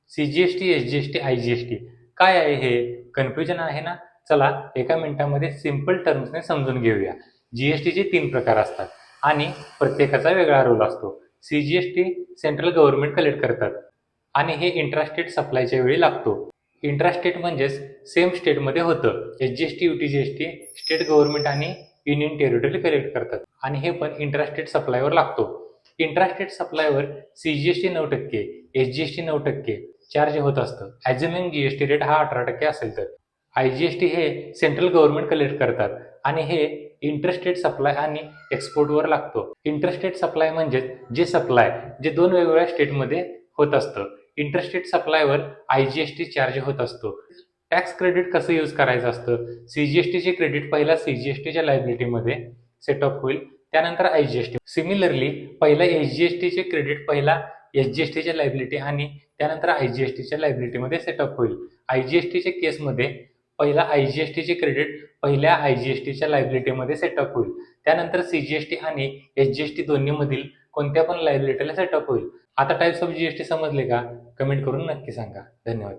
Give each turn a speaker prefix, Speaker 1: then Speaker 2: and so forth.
Speaker 1: CGST, SGST, IGST काय आहे हे? कन्फ्युजन आहे ना? चला एका मिनिटामध्ये सिंपल टर्म्सने समजून घेऊया. जीएसटीचे 3 प्रकार असतात आणि प्रत्येकाचा वेगळा रोल असतो. सीजीएसटी सेंट्रल गव्हर्नमेंट कलेक्ट करतात आणि हे इंट्रास्टेट सप्लायच्या वेळी लागतो. इंट्रास्टेट म्हणजेच सेम स्टेटमध्ये होतं. एसजीएसटी, यूटीजीएसटी स्टेट गव्हर्नमेंट आणि युनियन टेरिटरी कलेक्ट करतात आणि हे पण इंट्रास्टेट सप्लायवर लागतो. इंट्रास्टेट सप्लायवर सीजीएसटी 9%, एसजीएसटी 9% चार्ज होत असतं. ॲज्युमिंग जीएसटी रेट हा 18% असेल तर. आयजीएसटी हे सेंट्रल गव्हर्नमेंट कलेक्ट करतात आणि हे इंटरस्टेट सप्लाय आणि एक्सपोर्टवर लागतो. इंटरस्टेट सप्लाय म्हणजे जे सप्लाय जे 2 वेगवेगळ्या स्टेटमध्ये होत असतं. इंटरस्टेट सप्लायवर आयजीएसटी चार्ज होत असतो. टॅक्स क्रेडिट कसं यूज करायचं असतं? सीजीएसटीचे क्रेडिट पहिला सीजीएसटीच्या लायबिलिटीमध्ये सेटअप होईल, त्यानंतर आयजीएसटी. सिमिलरली पहिला एसजीएसटीचे क्रेडिट पहिला एसजीएसटीच्या लायबिलिटी आणि त्यानंतर आयजीएसटीच्या लायबिलिटीमध्ये सेटअप होईल. आयजीएसटीच्या केसमध्ये पहिला आयजीएसटीचे क्रेडिट पहिल्या आयजीएसटीच्या लायबिलिटीमध्ये सेटअप होईल, त्यानंतर सीजीएसटी आणि एसजीएसटी दोन्हीमधील कोणत्या पण लायबिलिटीला सेटअप होईल. आता टाइप्स ऑफ जीएसटी समजले का? कमेंट करून नक्की सांगा. धन्यवाद.